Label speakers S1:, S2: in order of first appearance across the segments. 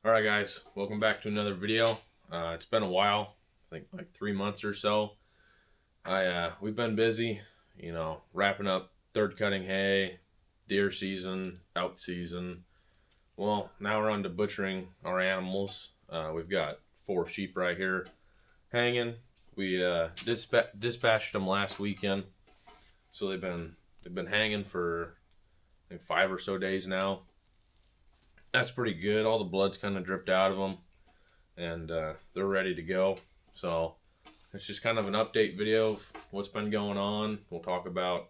S1: Alright guys, welcome back to another video. It's been a while, I think like 3 months or so. We've been busy, wrapping up third cutting hay, deer season, elk season. Well, now we're on to butchering our animals. We've got 4 sheep right here hanging. We dispatched them last weekend, so they've been hanging for I think 5 or so days now. That's pretty good. All the blood's kind of dripped out of them, and they're ready to go. So it's just kind of an update video of what's been going on. We'll talk about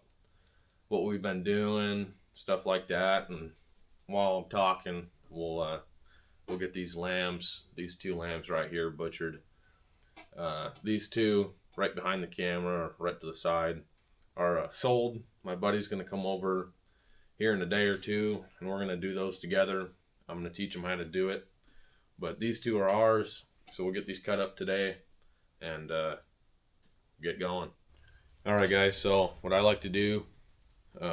S1: what we've been doing, stuff like that, and while I'm talking, we'll get these 2 lambs right here butchered. These 2 right behind the camera, or right to the side, are sold. My buddy's gonna come over here in a day or 2, and we're gonna do those together. I'm going to teach them how to do it. But these 2 are ours, so we'll get these cut up today and get going. Alright guys, so what I like to do,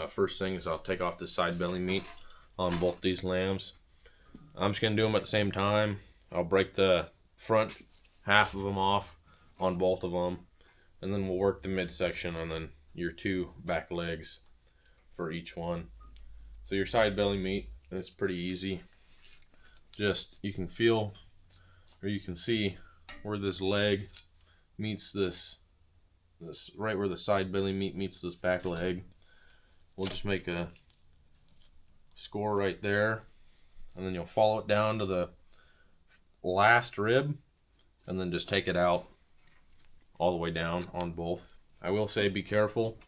S1: first thing is I'll take off the side belly meat on both these lambs. I'm just going to do them at the same time. I'll break the front half of them off on both of them, and then we'll work the midsection and then your 2 back legs for each one. So your side belly meat, it's pretty easy. Just you can feel, or you can see where this leg meets this right where the side belly meat meets this back leg. We'll just make a score right there, and then you'll follow it down to the last rib, and then just take it out all the way down on both. I will say be careful.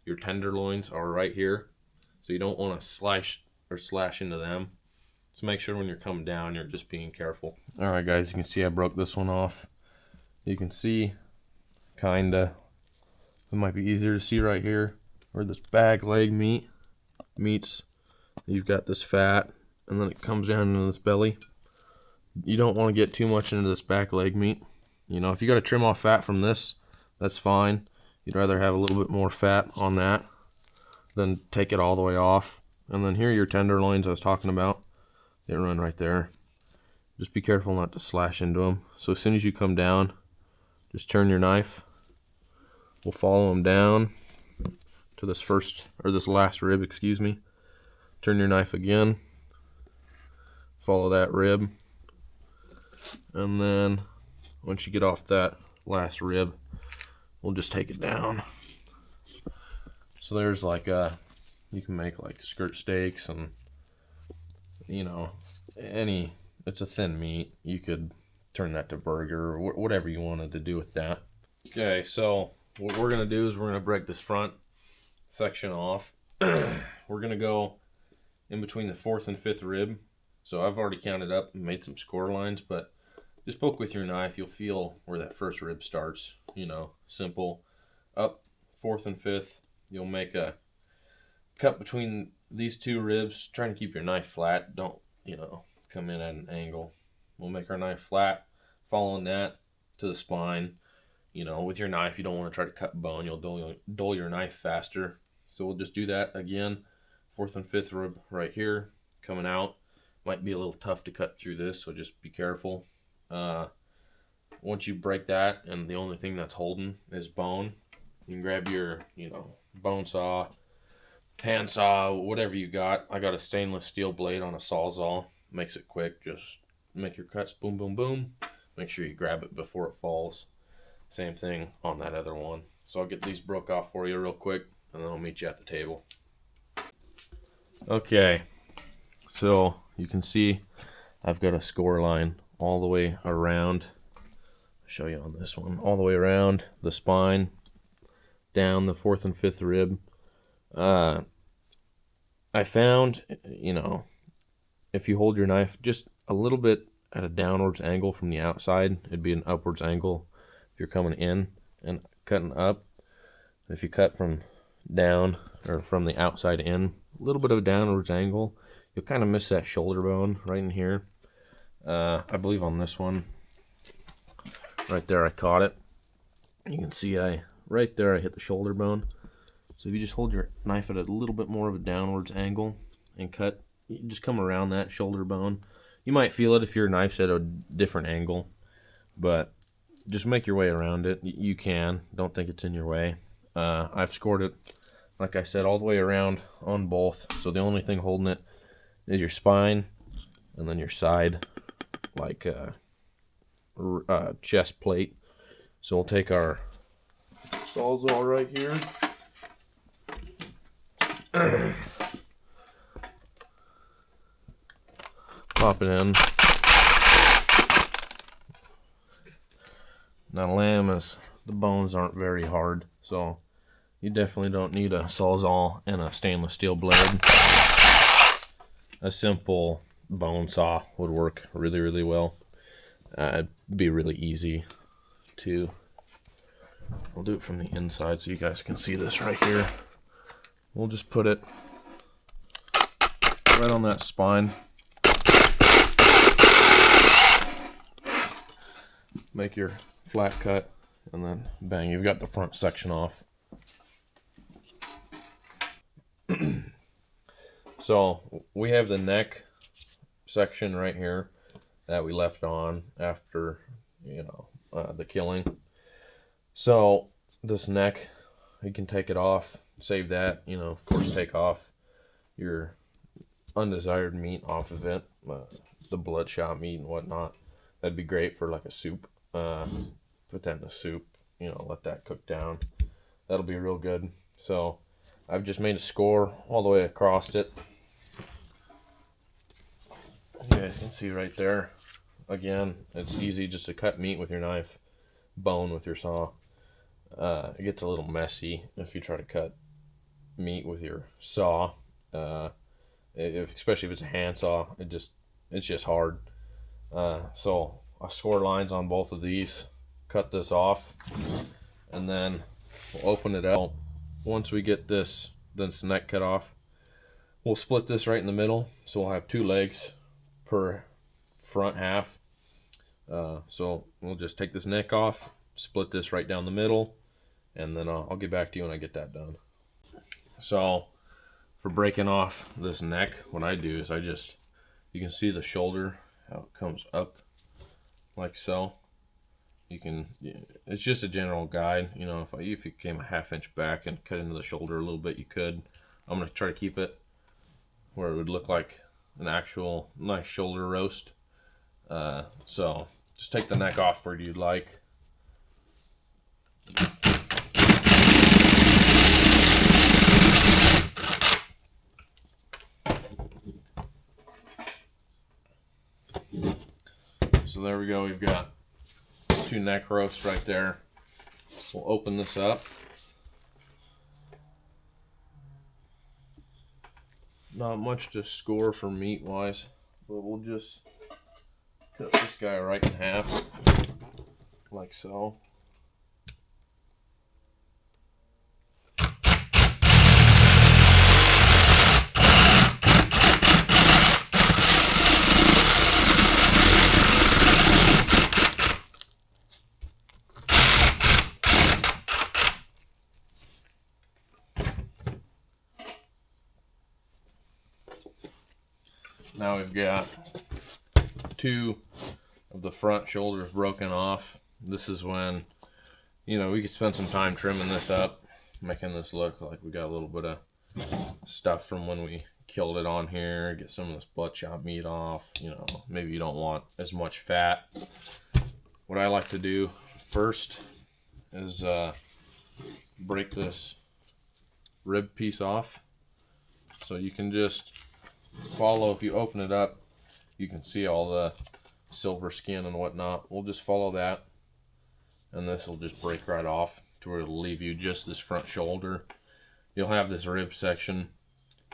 S1: Your tenderloins are right here, so you don't want to slash into them. So make sure when you're coming down, you're just being careful. Alright guys, you can see I broke this one off. You can see, kinda, it might be easier to see right here, where this back leg meets. You've got this fat, and then it comes down into this belly. You don't want to get too much into this back leg meat. If you got to trim off fat from this, that's fine. You'd rather have a little bit more fat on that than take it all the way off. And then here are your tenderloins I was talking about. They run right there. Just be careful not to slash into them. So as soon as you come down, just turn your knife. We'll follow them down to this last rib, excuse me. Turn your knife again. Follow that rib. And then once you get off that last rib, we'll just take it down. So there's you can make like skirt steaks and it's a thin meat. You could turn that to burger or whatever you wanted to do with that. Okay, so what we're gonna do is we're gonna break this front section off. We're gonna go in between the 4th and 5th rib. So I've already counted up and made some score lines, but just poke with your knife, you'll feel where that first rib starts. Simple. Up 4th and 5th, you'll make a cut between these 2 ribs, trying to keep your knife flat. Don't, come in at an angle. We'll make our knife flat, following that to the spine. With your knife, you don't want to try to cut bone. You'll dull your knife faster. So we'll just do that again. 4th and 5th rib right here, coming out. Might be a little tough to cut through this, so just be careful. Once you break that, and the only thing that's holding is bone, you can grab your, bone saw, hand saw, whatever you got. I got a stainless steel blade on a Sawzall. Makes it quick. Just make your cuts boom, boom, boom. Make sure you grab it before it falls. Same thing on that other one. So I'll get these broke off for you real quick, and then I'll meet you at the table. Okay, so you can see I've got a score line all the way around. I'll show you on this one. All the way around the spine, down the 4th and 5th rib. I found, if you hold your knife just a little bit at a downwards angle from the outside, it'd be an upwards angle if you're coming in and cutting up. If you cut from down or from the outside in, a little bit of a downwards angle, you'll kind of miss that shoulder bone right in here. I believe on this one, right there, I caught it. You can see right there I hit the shoulder bone. So if you just hold your knife at a little bit more of a downwards angle and cut, you just come around that shoulder bone, You might feel it if your knife's at a different angle, but just make your way around it. You can. Don't think it's in your way. I've scored it, like I said, all the way around on both. So the only thing holding it is your spine and then your side, like chest plate. So we'll take our Sawzall right here. Pop it in. Now lamb is, the bones aren't very hard, so you definitely don't need a Sawzall and a stainless steel blade. A simple bone saw would work really, really well. It'd be really easy to. I'll do it from the inside so you guys can see this right here. We'll just put it right on that spine. Make your flat cut, and then bang, you've got the front section off. So we have the neck section right here that we left on after, the killing. So this neck, you can take it off, save that, of course, take off your undesired meat off of it, the bloodshot meat and whatnot. That'd be great for like a soup. Put that in a soup, let that cook down. That'll be real good. So I've just made a score all the way across it. You guys can see right there. Again, it's easy just to cut meat with your knife, bone with your saw. It gets a little messy if you try to cut meat with your saw. Especially if it's a hand saw, it's just hard. So I score lines on both of these, cut this off, and then we'll open it out. Once we get this neck cut off, we'll split this right in the middle. So we'll have 2 legs per front half. So we'll just take this neck off, split this right down the middle, and then I'll get back to you when I get that done. So for breaking off this neck, what I do is you can see the shoulder, how it comes up like so. It's just a general guide. If you came a 1/2 inch back and cut into the shoulder a little bit, you could. I'm going to try to keep it where it would look like an actual nice shoulder roast. So just take the neck off where you'd like. So there we go. We've got 2 neck roasts right there. We'll open this up. Not much to score for meat wise, but we'll just cut this guy right in half, like so. Now we've got 2 of the front shoulders broken off. This is when, we could spend some time trimming this up, making this look like we got a little bit of stuff from when we killed it on here, get some of this bloodshot meat off. Maybe you don't want as much fat. What I like to do first is break this rib piece off. So you can just follow, if you open it up, you can see all the silver skin and whatnot. We'll just follow that, and this will just break right off to where it'll leave you just this front shoulder. You'll have this rib section.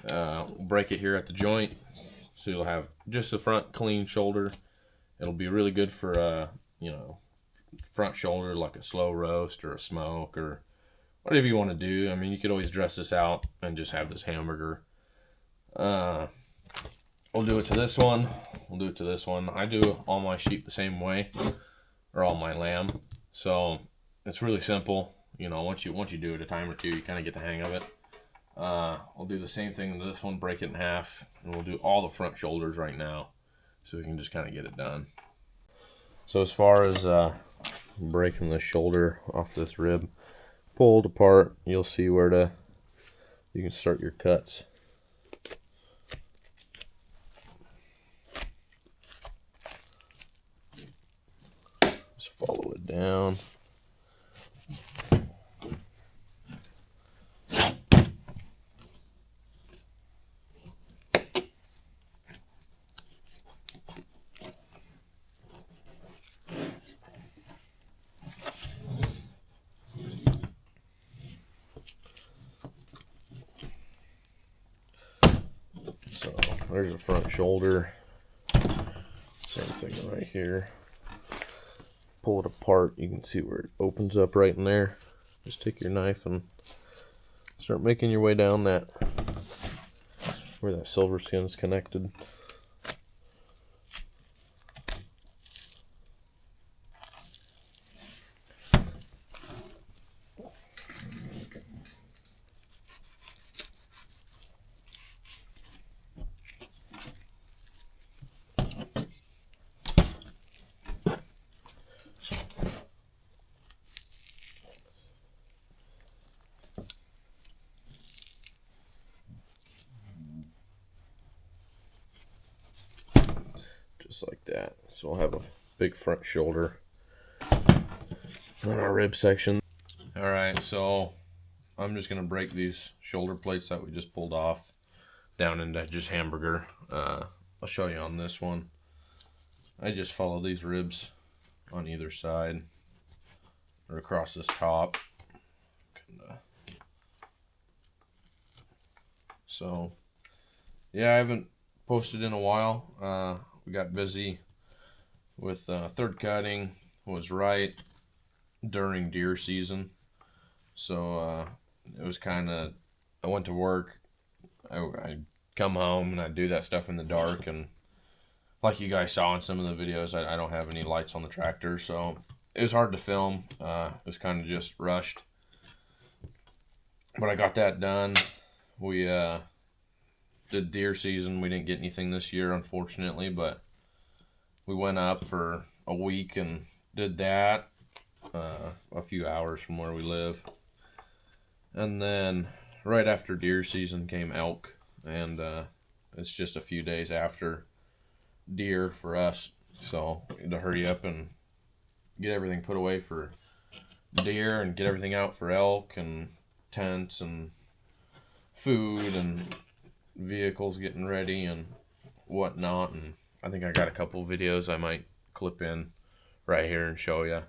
S1: We'll break it here at the joint, so you'll have just the front clean shoulder. It'll be really good for front shoulder, like a slow roast or a smoke or whatever you want to do. I mean, you could always dress this out and just have this hamburger. We'll do it to this one. We'll do it to this one. I do all my sheep the same way, or all my lamb. So it's really simple. Once you do it a time or two, you kind of get the hang of it. I'll do the same thing to this one, break it in half, and we'll do all the front shoulders right now. so we can just kind of get it done. So as far as breaking the shoulder off this rib, pull it apart, you'll see where you can start your cuts. Just follow it down. So there's the front shoulder. Same thing right here. Pull it apart. You can see where it opens up right in there. Just take your knife and start making your way down that where that silver skin's connected. Just like that. So we'll have a big front shoulder on our rib section. Alright, so I'm just going to break these shoulder plates that we just pulled off down into just hamburger. I'll show you on this one. I just follow these ribs on either side or across this top. So yeah, I haven't posted in a while. We got busy with third cutting. Was right during deer season, so it was kind of, I went to work, I come home and I do that stuff in the dark, and like you guys saw in some of the videos, I don't have any lights on the tractor, so it was hard to film. It was kind of just rushed, but I got that done. We did deer season. We didn't get anything this year, unfortunately, but we went up for a week and did that, a few hours from where we live. And then right after deer season came elk, and it's just a few days after deer for us, so we had to hurry up and get everything put away for deer and get everything out for elk, and tents and food and vehicles getting ready and whatnot. And I think I got a couple videos I might clip in right here and show you.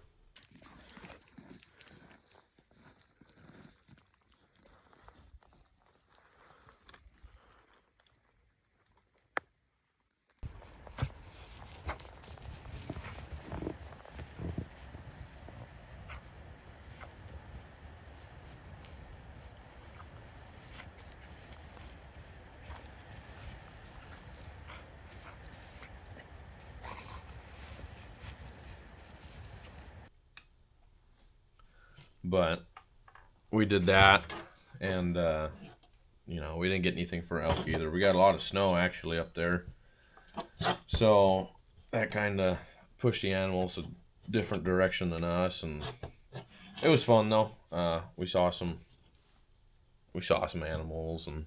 S1: But we did that, and you know, we didn't get anything for elk either. We got a lot of snow actually up there, so that kind of pushed the animals a different direction than us, and it was fun though. We saw some animals and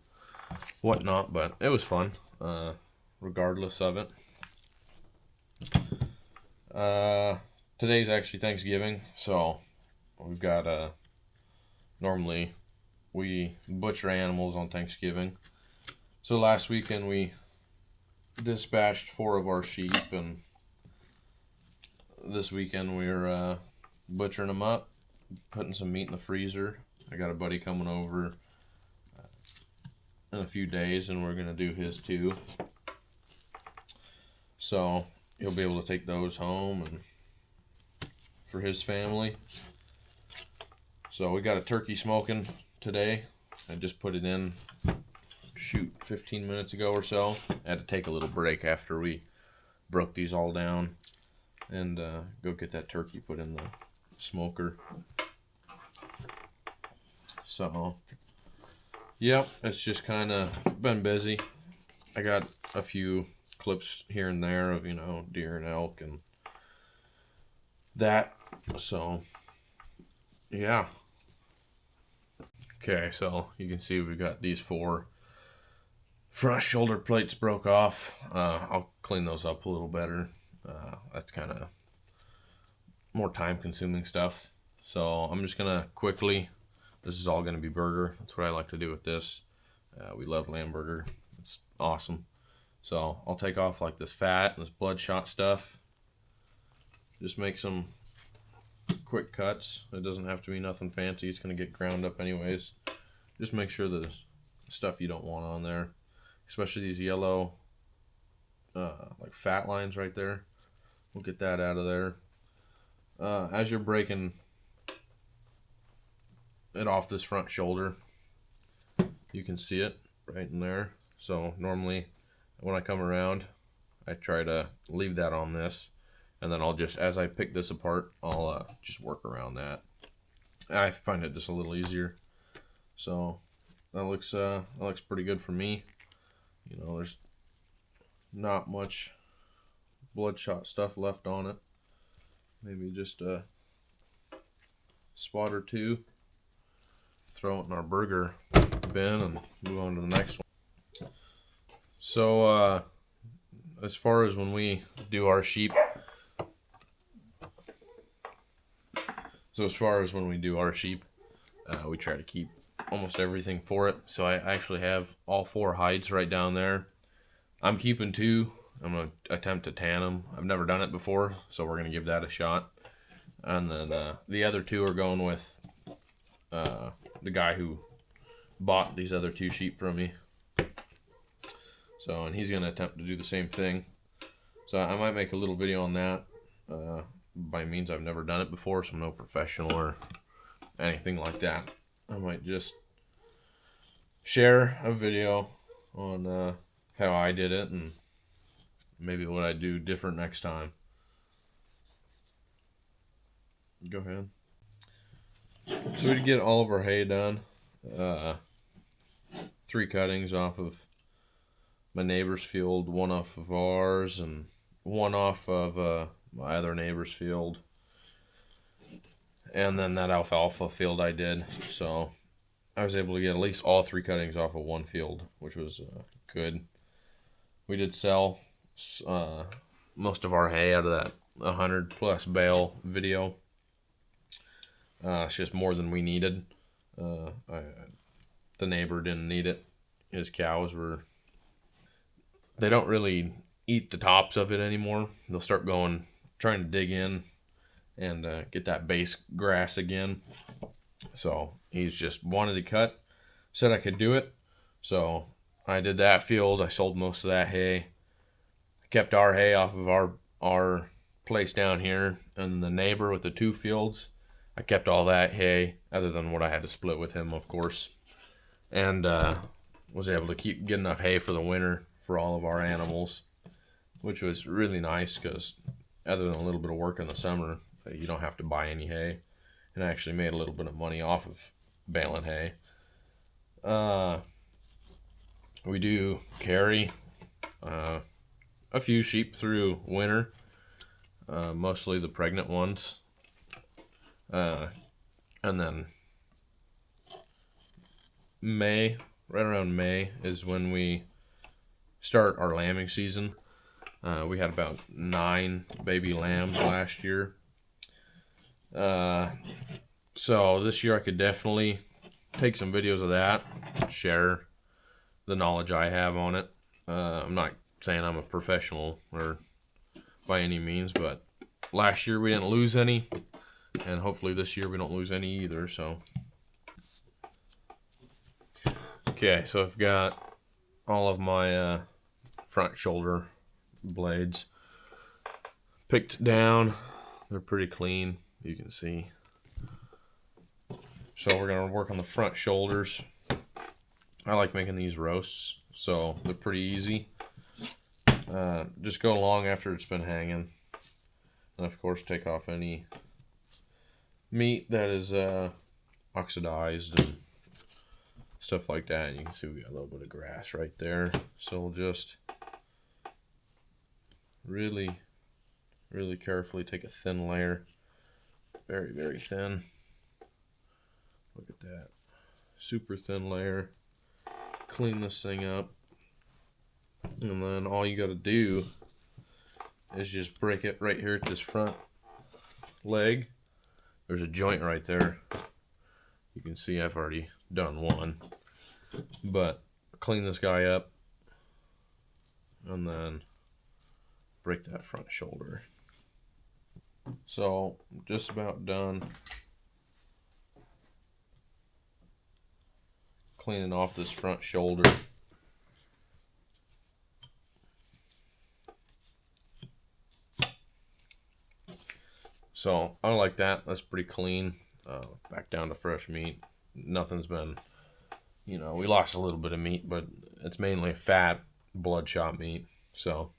S1: whatnot, but it was fun regardless of it. Today's actually Thanksgiving, so we've got normally we butcher animals on Thanksgiving. So last weekend we dispatched 4 of our sheep, and this weekend we're butchering them up, putting some meat in the freezer. I got a buddy coming over in a few days, and we're gonna do his too. So he'll be able to take those home and for his family. So we got a turkey smoking today. I just put it in, 15 minutes ago or so. I had to take a little break after we broke these all down and go get that turkey put in the smoker. So yep, it's just kind of been busy. I got a few clips here and there of, you know, deer and elk and that. So yeah. Okay, so you can see we've got these 4 front shoulder plates broke off. I'll clean those up a little better. That's kind of more time consuming stuff. So I'm just gonna quickly, this is all gonna be burger. That's what I like to do with this. We love lamb burger. It's awesome. So I'll take off like this fat and this bloodshot stuff. Just make some quick cuts. It doesn't have to be nothing fancy. It's gonna get ground up anyways. Just make sure the stuff you don't want on there, especially these yellow like fat lines right there. We'll get that out of there. As you're breaking it off this front shoulder, you can see it right in there. So normally when I come around, I try to leave that on this, and then I'll just, as I pick this apart, I'll just work around that. I find it just a little easier. So that looks pretty good for me. You know, there's not much bloodshot stuff left on it. Maybe just a spot or two. Throw it in our burger bin and move on to the next one. So as far as when we do our sheep, we try to keep almost everything for it. So I actually have all 4 hides right down there. I'm keeping 2. I'm going to attempt to tan them. I've never done it before, so we're going to give that a shot. And then the other 2 are going with the guy who bought these other 2 sheep from me. So, and he's going to attempt to do the same thing. So I might make a little video on that. By means, I've never done it before, so I'm no professional or anything like that. I might just share a video on how I did it and maybe what I do different next time. Go ahead. So we get all of our hay done. 3 cuttings off of my neighbor's field, 1 off of ours, and 1 off of my other neighbor's field. And then that alfalfa field I did. So I was able to get at least all 3 cuttings off of 1 field, which was good. We did sell most of our hay out of that 100+ bale video. It's just more than we needed. The neighbor didn't need it. His cows they don't really eat the tops of it anymore. They'll start trying to dig in and get that base grass again. So he's just wanted to cut, said I could do it. So I did that field. I sold most of that hay. I kept our hay off of our place down here, and the neighbor with the 2 fields, I kept all that hay, other than what I had to split with him, of course, and was able to get enough hay for the winter for all of our animals, which was really nice because other than a little bit of work in the summer, you don't have to buy any hay, and I actually made a little bit of money off of baling hay. We do carry a few sheep through winter, mostly the pregnant ones. And then May, right around May, is when we start our lambing season. We had about 9 baby lambs last year. So this year I could definitely take some videos of that, share the knowledge I have on it. I'm not saying I'm a professional or by any means, but last year we didn't lose any, and hopefully this year we don't lose any either. So okay, so I've got all of my front shoulder blades picked down. They're pretty clean, you can see. So we're gonna work on the front shoulders. I like making these roasts, so they're pretty easy. Just go along after it's been hanging, and of course take off any meat that is oxidized and stuff like that. And you can see we got a little bit of grass right there, so we'll just really, really carefully take a thin layer. Very, very thin. Look at that. Super thin layer. Clean this thing up. And then all you got to do is just break it right here at this front leg. There's a joint right there. You can see I've already done one. But clean this guy up. And then break that front shoulder. So, just about done cleaning off this front shoulder. So, I like that. That's pretty clean. Back down to fresh meat. Nothing's been, we lost a little bit of meat, but it's mainly fat, bloodshot meat. So,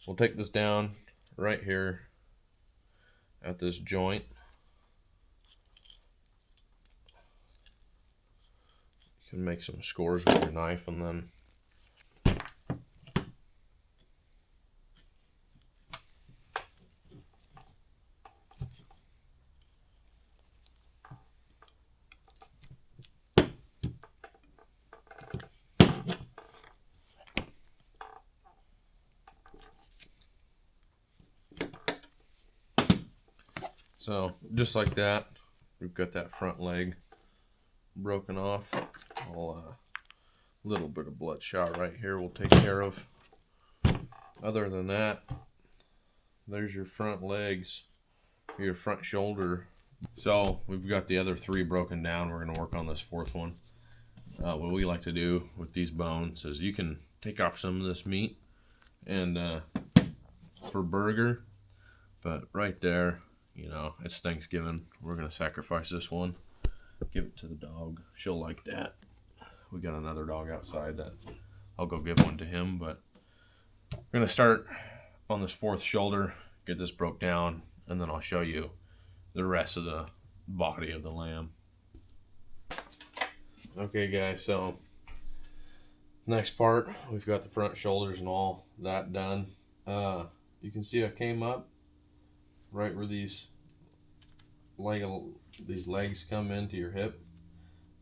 S1: we'll take this down right here at this joint. You can make some scores with your knife and then so just like that, we've got that front leg broken off. A little bit of bloodshot right here we'll take care of. Other than that, there's your front legs, your front shoulder. So we've got the other three broken down. We're going to work on this fourth one. What we like to do with these bones is you can take off some of this meat and for burger, but right there, it's Thanksgiving. We're going to sacrifice this one, give it to the dog. She'll like that. We got another dog outside that I'll go give one to him, but we're going to start on this fourth shoulder, get this broke down, and then I'll show you the rest of the body of the lamb. Okay guys, so next part, we've got the front shoulders and all that done. You can see I came up right where these legs come into your hip.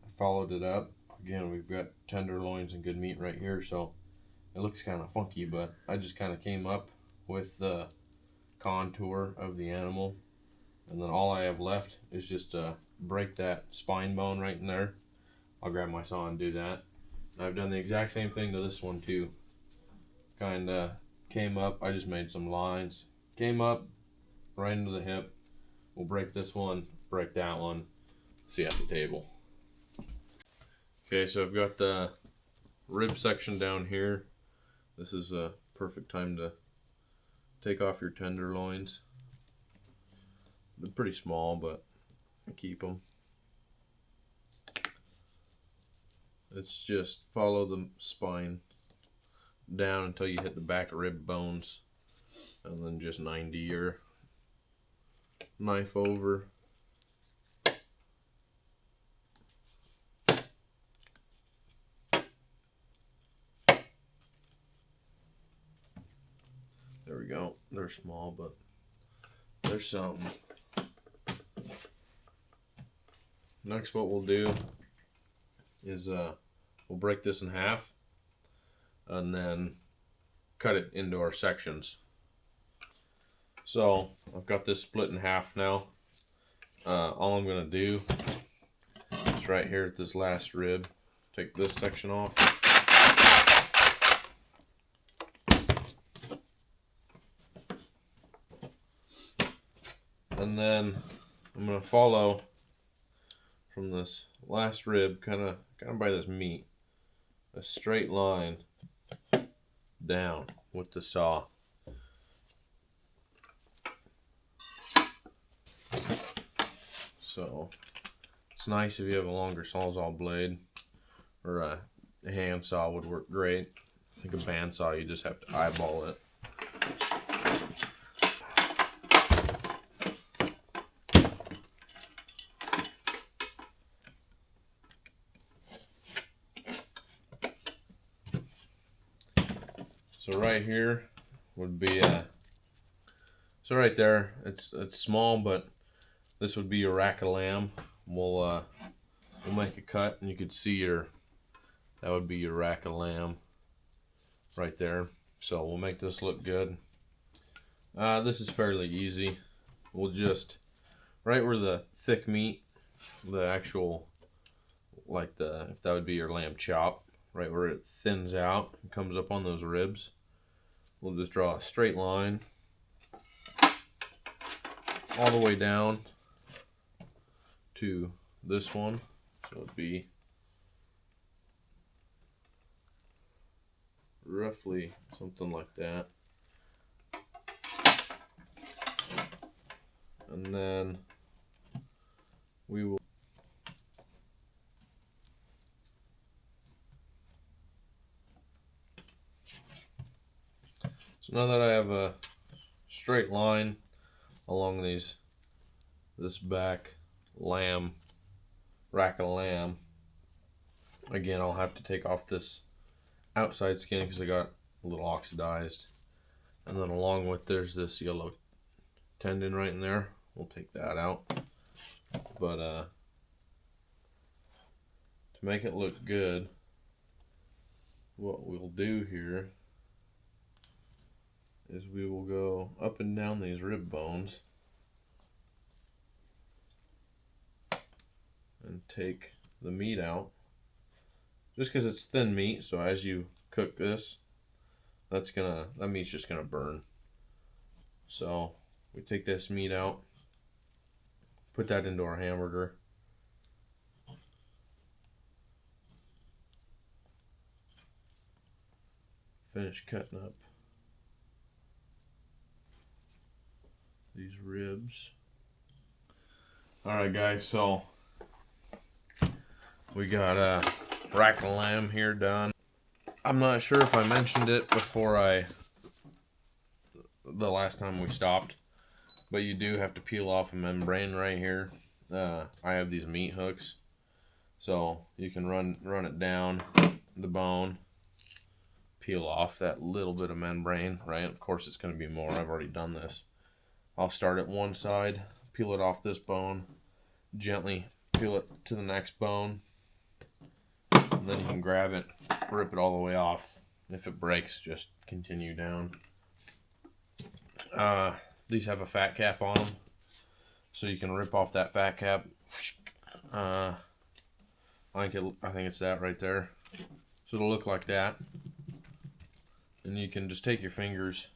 S1: I followed it up. Again, we've got tenderloins and good meat right here, so it looks kind of funky, but I just kind of came up with the contour of the animal, and then all I have left is just to break that spine bone right in there. I'll grab my saw and do that. And I've done the exact same thing to this one too. Kind of came up, I just made some lines, came up right into the hip. We'll break this one, break that one, see at the table. Okay, so I've got the rib section down here. This is a perfect time to take off your tenderloins. They're pretty small, but I keep them. It's just follow the spine down until you hit the back rib bones, and then just 90 your knife over. There we go. They're small, but there's something. Next, what we'll do is we'll break this in half and then cut it into our sections. So I've got this split in half now. All I'm going to do is right here at this last rib, take this section off. And then I'm going to follow from this last rib, kind of by this meat, a straight line down with the saw. So it's nice if you have a longer sawzall blade, or a hand saw would work great. I think a bandsaw, you just have to eyeball it. So right here, would be so right there. It's small, but this would be your rack of lamb. We'll make a cut, and you could see that would be your rack of lamb right there. So we'll make this look good. This is fairly easy. We'll just right where the thick meat, the actual if that would be your lamb chop, right where it thins out and comes up on those ribs, we'll just draw a straight line all the way down to this one. So it'd be roughly something like that. And then we will so now that I have a straight line along this back rack of lamb, again I'll have to take off this outside skin because I got a little oxidized, and then along with there's this yellow tendon right in there. We'll take that out, but to make it look good, what we'll do here is we will go up and down these rib bones and take the meat out, just because it's thin meat. So as you cook this, that meat's just gonna burn. So we take this meat out, put that into our hamburger, finish cutting up these ribs. Alright guys, so we got a rack of lamb here done. I'm not sure if I mentioned it before the last time we stopped, but you do have to peel off a membrane right here. I have these meat hooks, so you can run it down the bone, peel off that little bit of membrane, right? Of course it's going to be more. I've already done this. I'll start at one side, peel it off this bone, gently peel it to the next bone, and then you can grab it, rip it all the way off. If it breaks, just continue down. These have a fat cap on them, so you can rip off that fat cap. I think it's that right there. So it'll look like that, and you can just take your fingers,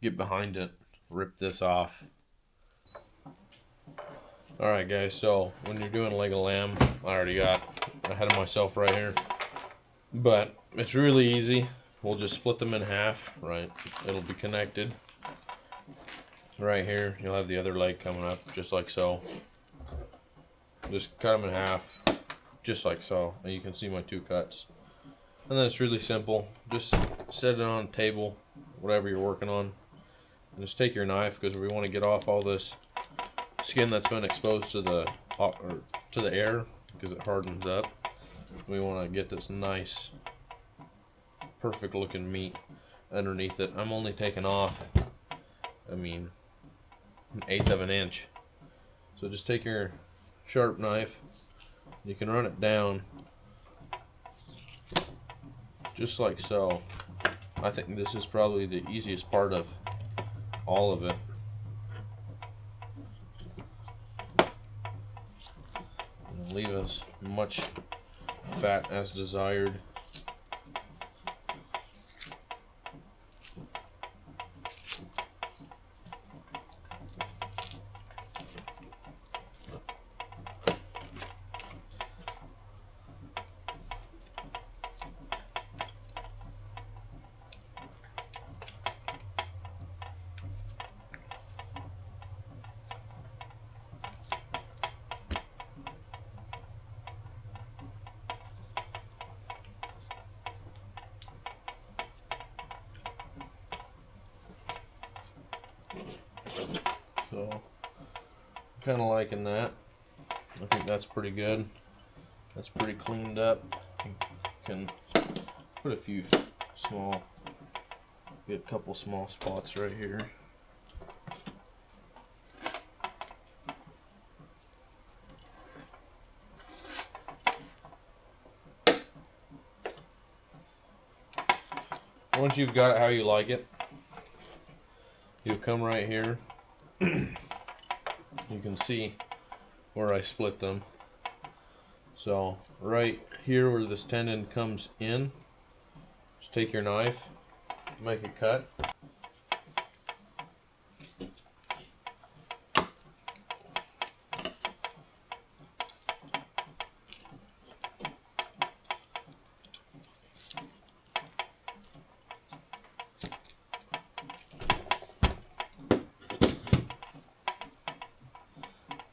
S1: get behind it, rip this off. Alright guys, so when you're doing a leg of lamb, I already got ahead of myself right here, but it's really easy. We'll just split them in half, right? It'll be connected. Right here, you'll have the other leg coming up, just like so. Just cut them in half, just like so. And you can see my two cuts. And then it's really simple. Just set it on a table, whatever you're working on. And just take your knife, because we want to get off all this skin that's been exposed to the air, because it hardens up. We want to get this nice, perfect looking meat underneath it. I'm only taking off, an 1/8 of an inch. So just take your sharp knife, you can run it down just like so. I think this is probably the easiest part of all of it. And leave as much fat as desired. So, kind of liking that. I think that's pretty good. That's pretty cleaned up. You can put a few small Get a couple small spots right here. Once you've got it how you like it, you'll come right here. You can see where I split them. So right here where this tendon comes in, just take your knife, make a cut.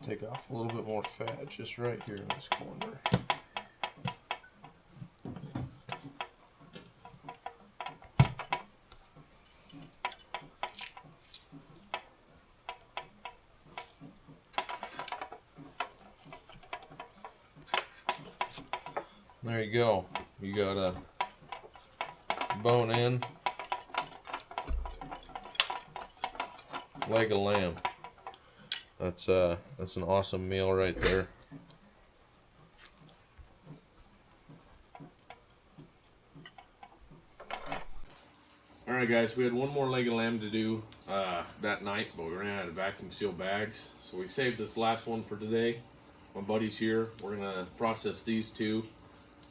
S1: Take off a little bit more fat just right here in this corner. There you go. You got a bone in leg of lamb. That's an awesome meal right there. All right, guys, we had one more leg of lamb to do that night, but we ran out of vacuum seal bags, so we saved this last one for today. My buddy's here. We're gonna process these two,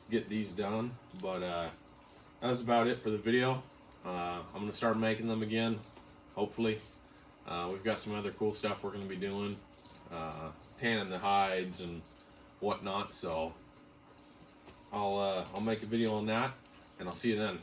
S1: get these done. But that was about it for the video. I'm gonna start making them again, hopefully. We've got some other cool stuff we're gonna be doing, tanning the hides and whatnot. So I'll make a video on that, and I'll see you then.